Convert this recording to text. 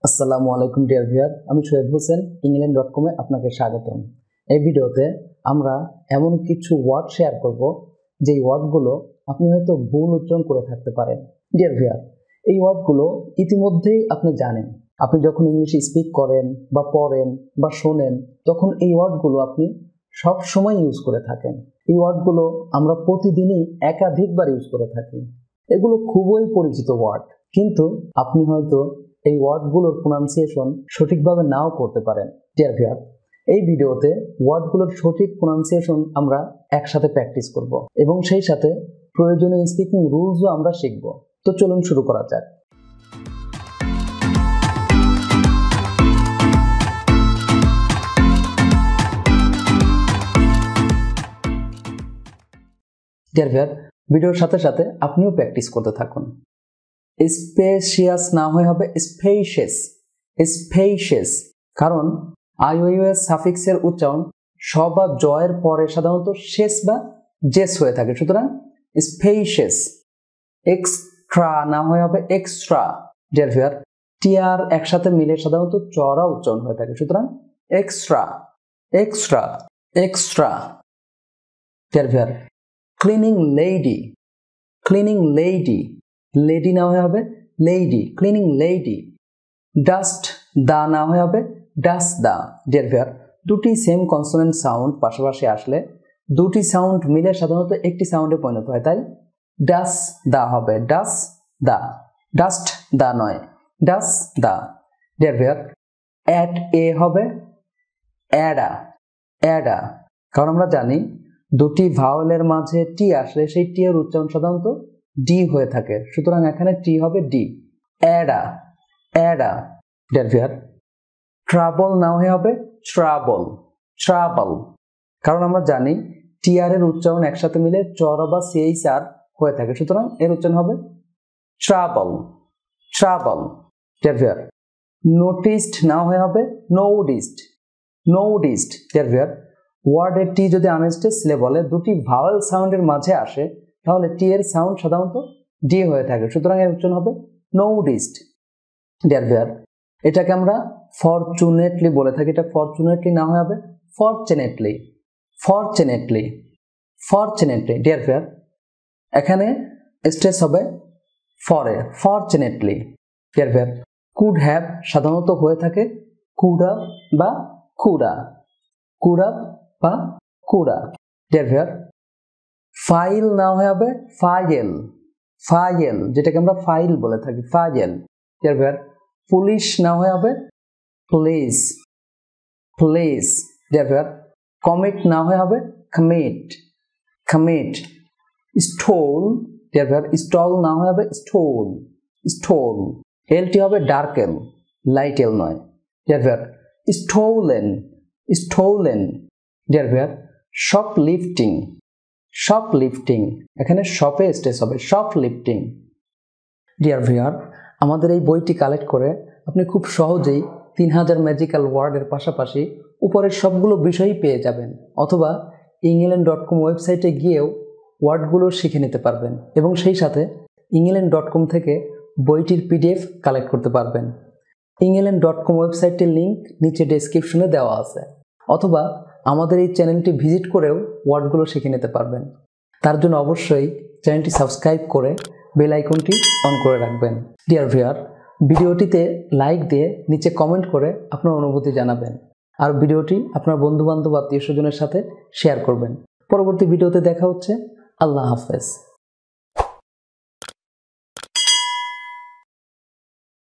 আসসালামু আলাইকুম dear viewer, আমি শোয়েব হোসেন, england.com এ আপনাকে স্বাগতম। এই ভিডিওতে আমরা এমন কিছু ওয়ার্ড শেয়ার করব যেই ওয়ার্ডগুলো আপনি হয়তো ভুল উচ্চারণ করে থাকতে পারেন। ডিয়ার ভিউয়ার, এই ওয়ার্ডগুলো ইতিমধ্যেই আপনি জানেন। আপনি যখন ইংলিশে স্পিক করেন বা পড়েন বা শোনেন, তখন এই ওয়ার্ডগুলো আপনি সব সময় ইউজ করে থাকেন। এই ওয়ার্ডগুলো আমরা প্রতিদিনই একাধিকবার ইউজ করে থাকি। এগুলো খুবই পরিচিত ওয়ার্ড, কিন্তু আপনি হয়তো এই ওয়ার্ডগুলোর প্রোনাউন্সিয়েশন সঠিকভাবে নাও করতে পারেন। ডিয়ার ভিউয়ার, এই ভিডিওতে ওয়ার্ডগুলোর সঠিক প্রোনাউন্সিয়েশন আমরা একসাথে প্র্যাকটিস করব এবং সেই সাথে প্রয়োজনীয় স্পিকিং রুলসও আমরা শিখব। তো চলুন শুরু করা যাক। ডিয়ার ভিউয়ার, ভিডিওর সাথে সাথে আপনিও প্র্যাকটিস করতে থাকুন। স্পেশিয়াস না হয়ে হবে স্পেশিয়াস, স্পেশিয়াস, কারণ আইওইউএস সাফিক্সের উচ্চারণ স বা জয়ের পরে সাধারণত শেষ বা জেস হয়ে থাকে, সুতরাং স্পেশিয়াস। এক্সট্রা না হয়ে হবে এক্সট্রা। ডিয়ার ভিউয়ার, টিআর একসাথে মিলে সাধারণত চড়া উচ্চারণ হয়ে থাকে, সুতরাং extra, extra, extra. Dear viewer, cleaning lady, cleaning lady, lady না হয়ে হবে লেডি, ক্লিনিং লেডি। ডাস্ট দা না হয়ে হবে ডাস্ট দা। ডিয়ার ভিউয়ার, দুটি সেম কনসোনেন্ট সাউন্ড পাশাপাশি আসলে দুটি সাউন্ড মিলে সাধারণত একটি সাউন্ডে পরিণত হয়, তাই ডাস দা হবে ডাস দা, ডাস্ট দা নয়, ডাস দা। ডিয়ার ভিউয়ার, অ্যাড এ হবে অ্যাডা, অ্যাডা, কারণ আমরা জানি দুটি ভাওয়েলের মাঝে টি আসলে সেই টি এর উচ্চারণ সাধারণত ডি হয়ে থাকে, সুতরাং এখানে টি হবে D, Ada, Ada. Dear viewer, trouble না হয়ে হবে ট্রাবল, ট্রাবল, কারণ আমরা জানি টিআর এর উচ্চারণ একসাথে মিলে চড়া বা সিএইচআর হয়ে থাকে, সুতরাং এর উচ্চারণ হবে trouble, trouble. Dear viewer, noticed না হয়ে হবে নোটিসড, নোটিসড। ডিয়ার ভিউয়ার, ওয়ার্ডের টি যদি আনস্টেড সিলেবলে দুটি ভাওয়েল সাউন্ডের মাঝে আসে তাহলে টি এর সাউন্ড সাধারণত ডি হয়ে থাকে, সুতরাং এর উচ্চারণ হবে নোটিসড। ডিয়ার ভিউয়ার, এটাকে আমরা ফরচুনেটলি বলে থাকি, এটা ফরচুনেটলি না হয়ে হবে fortunately, fortunately, fortunately. Dear viewer, এখানে স্ট্রেস হবে ফরে, fortunately. Dear viewer, could have সাধারণত হয়ে থাকে কুডা বা কুডা, কুডা বা কুডা। ডিয়ার ভিউয়ার, ফাইল না হয়ে হবে ফাইল, ফাইল, যেটাকে আমরা ফাইল বলে থাকি, ফাইল। ডিয়ার ভিউয়ার, পুলিশ না হয়ে হবে police, police. Dear viewer, commit না হয়ে হবে commit, commit. Stole, dear viewer, stall না হয়ে হবে স্টোল, স্টোল। এলটি হবে ডার্কেল, লাইট এল নয়। Dear viewer, stolen, stolen. Dear viewer, shop lifting, shop lifting, এখানে শপে স্ট্রেস হবে শপ লিফটিং। ডিয়ার ভিউয়ার, আমাদের এই বইটি কালেক্ট করে আপনি খুব সহজেই 3000 ম্যাজিক্যাল ওয়ার্ডের পাশাপাশি উপরের সবগুলো বিষয়ই পেয়ে যাবেন, অথবা england.com ওয়েবসাইটে গিয়েও ওয়ার্ডগুলো শিখে নিতে পারবেন এবং সেই সাথে england.com থেকে বইটির পিডিএফ কালেক্ট করতে পারবেন। england.com ওয়েবসাইটের লিঙ্ক নিচে ডেসক্রিপশনে দেওয়া আছে, অথবা আমাদের এই চ্যানেলটি ভিজিট করেও ওয়ার্ডগুলো শিখে নিতে পারবেন। তার জন্য অবশ্যই চ্যানেলটি সাবস্ক্রাইব করে বেল আইকনটি অন করে রাখবেন। ডিয়ার ভিউয়ার, ভিডিওটিতে লাইক দিয়ে নিচে কমেন্ট করে আপনার অনুভূতি জানাবেন, আর ভিডিওটি আপনার বন্ধুবান্ধব আত্মীয় স্বজনের সাথে শেয়ার করবেন। পরবর্তী ভিডিওতে দেখা হচ্ছে। আল্লাহ হাফেজ।